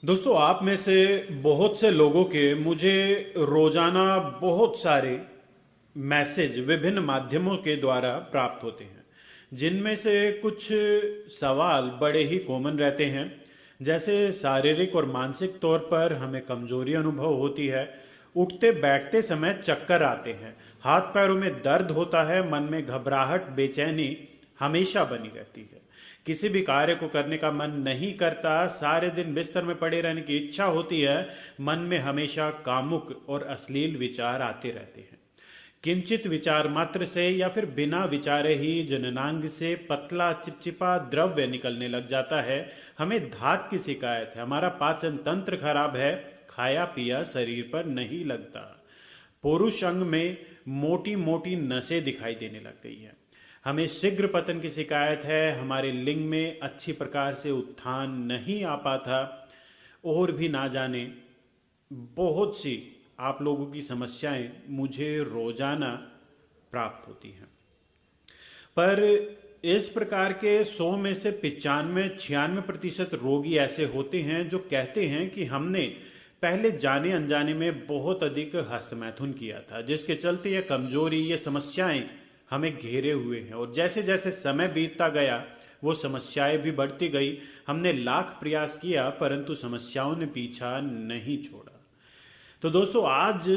दोस्तों, आप में से बहुत से लोगों के मुझे रोजाना बहुत सारे मैसेज विभिन्न माध्यमों के द्वारा प्राप्त होते हैं, जिनमें से कुछ सवाल बड़े ही कॉमन रहते हैं। जैसे शारीरिक और मानसिक तौर पर हमें कमजोरी अनुभव होती है, उठते बैठते समय चक्कर आते हैं, हाथ पैरों में दर्द होता है, मन में घबराहट बेचैनी हमेशा बनी रहती है, किसी भी कार्य को करने का मन नहीं करता, सारे दिन बिस्तर में पड़े रहने की इच्छा होती है, मन में हमेशा कामुक और अश्लील विचार आते रहते हैं। किंचित विचार मात्र से या फिर बिना विचारे ही जननांग से पतला चिपचिपा द्रव्य निकलने लग जाता है। हमें धात की शिकायत है, हमारा पाचन तंत्र खराब है, खाया पिया शरीर पर नहीं लगता। पुरुष अंग में मोटी मोटी नसें दिखाई देने लग गई है। हमें शीघ्र पतन की शिकायत है, हमारे लिंग में अच्छी प्रकार से उत्थान नहीं आ पाता, और भी ना जाने बहुत सी आप लोगों की समस्याएं मुझे रोजाना प्राप्त होती हैं। पर इस प्रकार के 100 में से 95-96% रोगी ऐसे होते हैं जो कहते हैं कि हमने पहले जाने अनजाने में बहुत अधिक हस्तमैथुन किया था, जिसके चलते ये कमजोरी, ये समस्याएं हमें घेरे हुए हैं, और जैसे जैसे समय बीतता गया वो समस्याएं भी बढ़ती गई। हमने लाख प्रयास किया परंतु समस्याओं ने पीछा नहीं छोड़ा। तो दोस्तों, आज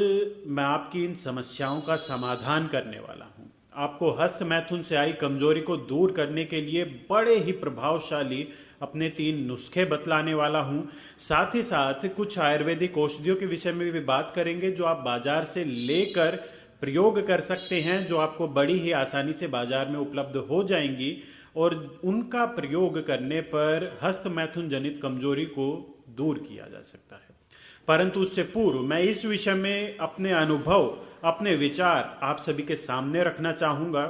मैं आपकी इन समस्याओं का समाधान करने वाला हूं। आपको हस्त मैथुन से आई कमजोरी को दूर करने के लिए बड़े ही प्रभावशाली अपने 3 नुस्खे बतलाने वाला हूं। साथ ही साथ कुछ आयुर्वेदिक औषधियों के विषय में भी बात करेंगे, जो आप बाजार से लेकर प्रयोग कर सकते हैं, जो आपको बड़ी ही आसानी से बाजार में उपलब्ध हो जाएंगी, और उनका प्रयोग करने पर हस्त मैथुन जनित कमजोरी को दूर किया जा सकता है। परंतु उससे पूर्व मैं इस विषय में अपने अनुभव, अपने विचार आप सभी के सामने रखना चाहूँगा।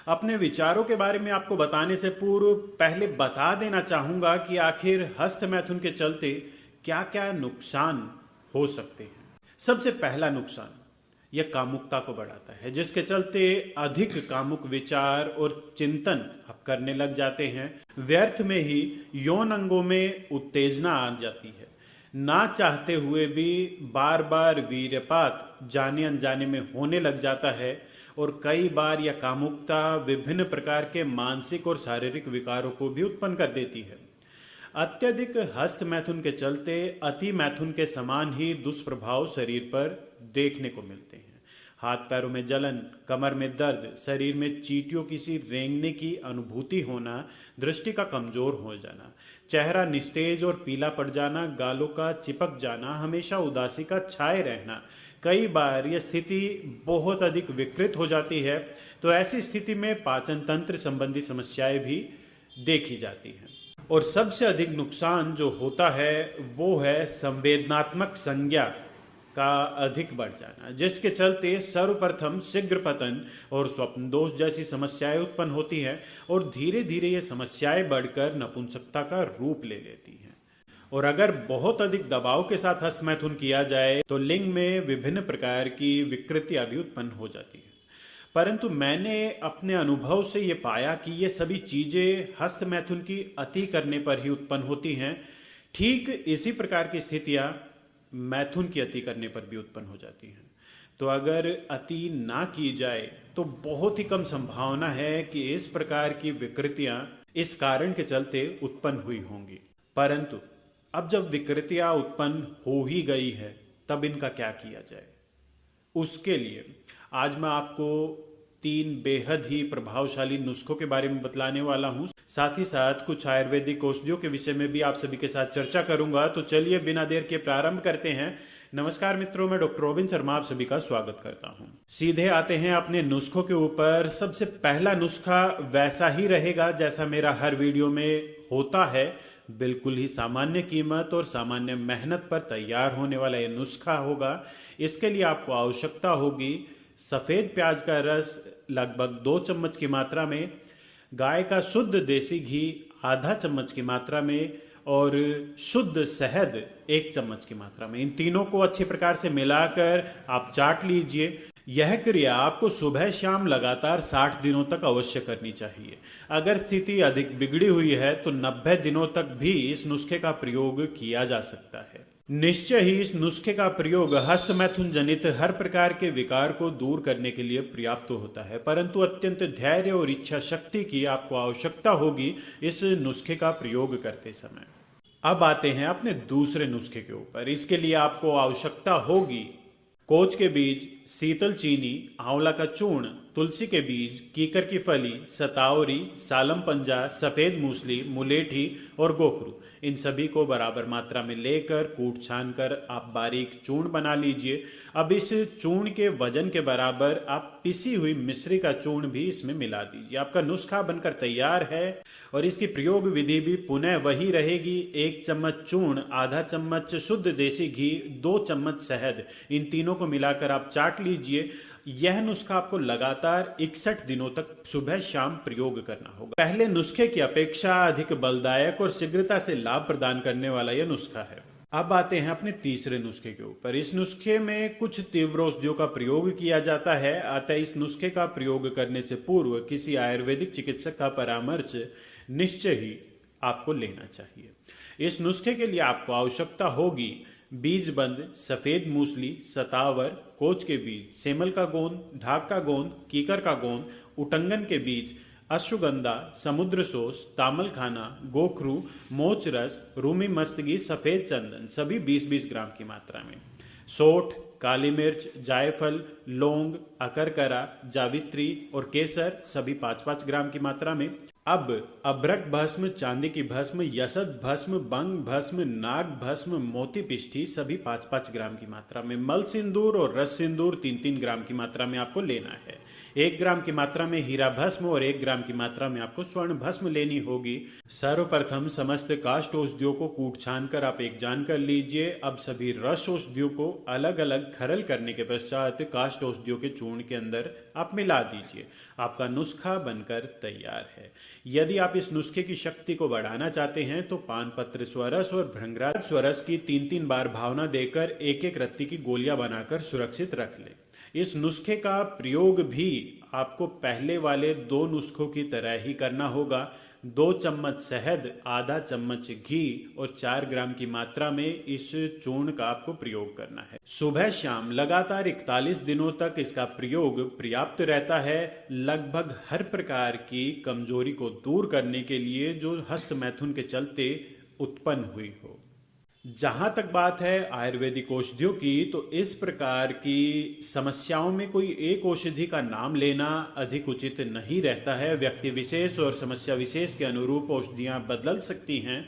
अपने विचारों के बारे में आपको बताने से पूर्व पहले बता देना चाहूँगा कि आखिर हस्त मैथुन के चलते क्या क्या नुकसान हो सकते हैं। सबसे पहला नुकसान, यह कामुकता को बढ़ाता है, जिसके चलते अधिक कामुक विचार और चिंतन आप करने लग जाते हैं। व्यर्थ में ही यौन अंगों में उत्तेजना आ जाती है, ना चाहते हुए भी बार बार वीर्यपात जाने अनजाने में होने लग जाता है, और कई बार यह कामुकता विभिन्न प्रकार के मानसिक और शारीरिक विकारों को भी उत्पन्न कर देती है। अत्यधिक हस्त मैथुन के चलते अति मैथुन के समान ही दुष्प्रभाव शरीर पर देखने को मिलते हैं। हाथ पैरों में जलन, कमर में दर्द, शरीर में चींटियों की सी रेंगने की अनुभूति होना, दृष्टि का कमजोर हो जाना, चेहरा निस्तेज और पीला पड़ जाना, गालों का चिपक जाना, हमेशा उदासी का छाए रहना। कई बार यह स्थिति बहुत अधिक विकृत हो जाती है, तो ऐसी स्थिति में पाचन तंत्र संबंधी समस्याएं भी देखी जाती हैं। और सबसे अधिक नुकसान जो होता है वो है संवेदनात्मक संज्ञा का अधिक बढ़ जाना, जिसके चलते सर्वप्रथम शीघ्र पतन और स्वप्न दोष जैसी समस्याएं उत्पन्न होती हैं, और धीरे धीरे ये समस्याएं बढ़कर नपुंसकता का रूप ले लेती हैं। और अगर बहुत अधिक दबाव के साथ हस्त मैथुन किया जाए तो लिंग में विभिन्न प्रकार की विकृतियां भी उत्पन्न हो जाती है। परंतु मैंने अपने अनुभव से ये पाया कि ये सभी चीजें हस्त मैथुन की अति करने पर ही उत्पन्न होती हैं। ठीक इसी प्रकार की स्थितियां मैथुन की अति करने पर भी उत्पन्न हो जाती हैं। तो अगर अति ना की जाए तो बहुत ही कम संभावना है कि इस प्रकार की विकृतियां इस कारण के चलते उत्पन्न हुई होंगी। परंतु अब जब विकृतियां उत्पन्न हो ही गई है, तब इनका क्या किया जाए, उसके लिए आज मैं आपको 3 बेहद ही प्रभावशाली नुस्खों के बारे में बतलाने वाला हूं। साथ ही साथ कुछ आयुर्वेदिक औषधियों के विषय में भी आप सभी के साथ चर्चा करूंगा। तो चलिए बिना देर के प्रारंभ करते हैं। नमस्कार मित्रों, मैं डॉक्टर रोबिन शर्मा आप सभी का स्वागत करता हूं। सीधे आते हैं अपने नुस्खों के ऊपर। सबसे पहला नुस्खा वैसा ही रहेगा जैसा मेरा हर वीडियो में होता है, बिल्कुल ही सामान्य कीमत और सामान्य मेहनत पर तैयार होने वाला ये नुस्खा होगा। इसके लिए आपको आवश्यकता होगी सफ़ेद प्याज का रस लगभग 2 चम्मच की मात्रा में, गाय का शुद्ध देसी घी आधा चम्मच की मात्रा में, और शुद्ध शहद 1 चम्मच की मात्रा में। इन तीनों को अच्छी प्रकार से मिलाकर आप चाट लीजिए। यह क्रिया आपको सुबह शाम लगातार 60 दिनों तक अवश्य करनी चाहिए। अगर स्थिति अधिक बिगड़ी हुई है तो 90 दिनों तक भी इस नुस्खे का प्रयोग किया जा सकता है। निश्चय ही इस नुस्खे का प्रयोग हस्त मैथुन जनित हर प्रकार के विकार को दूर करने के लिए पर्याप्त होता है, परंतु अत्यंत धैर्य और इच्छा शक्ति की आपको आवश्यकता होगी इस नुस्खे का प्रयोग करते समय। अब आते हैं अपने दूसरे नुस्खे के ऊपर। इसके लिए आपको आवश्यकता होगी कोच के बीज, शीतल चीनी, आंवला का चूर्ण, तुलसी के बीज, कीकर की फली, सतावरी, सालम पंजा, सफेद मूसली, मुलेठी और गोखरू, इन सभी को बराबर मात्रा में लेकर कूट छान कर आप बारीक चूर्ण बना लीजिए। अब इस चूर्ण के वजन के बराबर आप पिसी हुई मिश्री का चूर्ण भी इसमें मिला दीजिए। आपका नुस्खा बनकर तैयार है और इसकी प्रयोग विधि भी पुनः वही रहेगी। 1 चम्मच चूर्ण, आधा चम्मच शुद्ध देसी घी, 2 चम्मच शहद, इन तीनों को मिलाकर आप चाट लीजिए। यह नुस्खा आपको लगातार 61 दिनों तक सुबह शाम प्रयोग करना होगा। पहले नुस्खे की अपेक्षा अधिक बलदायक और शीघ्रता से लाभ प्रदान करने वाला यह नुस्खा है। अब आते हैं अपने तीसरे नुस्खे के ऊपर। इस नुस्खे में कुछ तीव्र औषधियों का प्रयोग किया जाता है, अतः इस नुस्खे का प्रयोग करने से पूर्व किसी आयुर्वेदिक चिकित्सक का परामर्श निश्चय ही आपको लेना चाहिए। इस नुस्खे के लिए आपको आवश्यकता होगी बीजबंद सफेद मूसली, सतावर, कोच के बीज, सेमल का गोंद, ढाक का गोंद, कीकर का गोंद, उटंगन के बीज, अश्वगंधा, समुद्र सोस, तामल खाना, गोखरू, मोच रस, रूमी मस्तगी, सफेद चंदन, सभी 20-20 ग्राम की मात्रा में, सोठ, काली मिर्च, जायफल, लौंग, अकरकरा, जावित्री और केसर, सभी 5-5 ग्राम की मात्रा में। अब अभ्रक भस्म, चांदी की भस्म, यसद भस्म, बंग भस्म, नाग भस्म, मोती पिष्ठी, सभी 5-5 ग्राम की मात्रा में। मल सिंदूर और रस सिंदूर 3-3 ग्राम की मात्रा में आपको लेना है। 1 ग्राम की मात्रा में हीरा भस्म और 1 ग्राम की मात्रा में आपको स्वर्ण भस्म लेनी होगी। सर्वप्रथम समस्त काष्ठ औषधियों को कूट छान कर आप एक जान कर लीजिए। अब सभी रस औषधियों को अलग अलग खरल करने के पश्चात काष्ठ औषधियों के चूर्ण के अंदर आप मिला दीजिए। आपका नुस्खा बनकर तैयार है। यदि आप इस नुस्खे की शक्ति को बढ़ाना चाहते हैं तो पानपत्र स्वरस और भृंगराज स्वरस की 3-3 बार भावना देकर 1-1 रत्ती की गोलियां बनाकर सुरक्षित रख लें। इस नुस्खे का प्रयोग भी आपको पहले वाले 2 नुस्खों की तरह ही करना होगा। 2 चम्मच शहद, आधा चम्मच घी और 4 ग्राम की मात्रा में इस चूर्ण का आपको प्रयोग करना है। सुबह शाम लगातार 41 दिनों तक इसका प्रयोग पर्याप्त रहता है, लगभग हर प्रकार की कमजोरी को दूर करने के लिए जो हस्त मैथुन के चलते उत्पन्न हुई हो। जहां तक बात है आयुर्वेदिक औषधियों की, तो इस प्रकार की समस्याओं में कोई एक औषधि का नाम लेना अधिक उचित नहीं रहता है। व्यक्ति विशेष और समस्या विशेष के अनुरूप औषधियां बदल सकती हैं,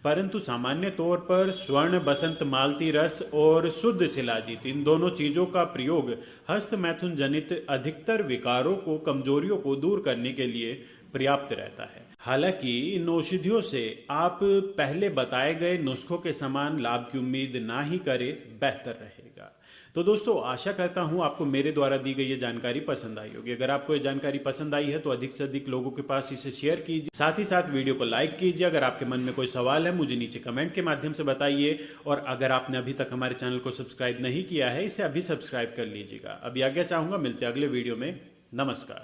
परंतु सामान्य तौर पर स्वर्ण बसंत मालती रस और शुद्ध शिलाजीत, इन दोनों चीजों का प्रयोग हस्त मैथुन जनित अधिकतर विकारों को, कमजोरियों को दूर करने के लिए पर्याप्त रहता है। हालांकि इन औषधियों से आप पहले बताए गए नुस्खों के समान लाभ की उम्मीद ना ही करें, बेहतर रहेगा। तो दोस्तों, आशा करता हूं आपको मेरे द्वारा दी गई ये जानकारी पसंद आई होगी। अगर आपको ये जानकारी पसंद आई है तो अधिक से अधिक लोगों के पास इसे शेयर कीजिए। साथ ही साथ वीडियो को लाइक कीजिए। अगर आपके मन में कोई सवाल है मुझे नीचे कमेंट के माध्यम से बताइए, और अगर आपने अभी तक हमारे चैनल को सब्सक्राइब नहीं किया है, इसे अभी सब्सक्राइब कर लीजिएगा। अभी आज्ञा चाहूंगा, मिलते हैं अगले वीडियो में। नमस्कार।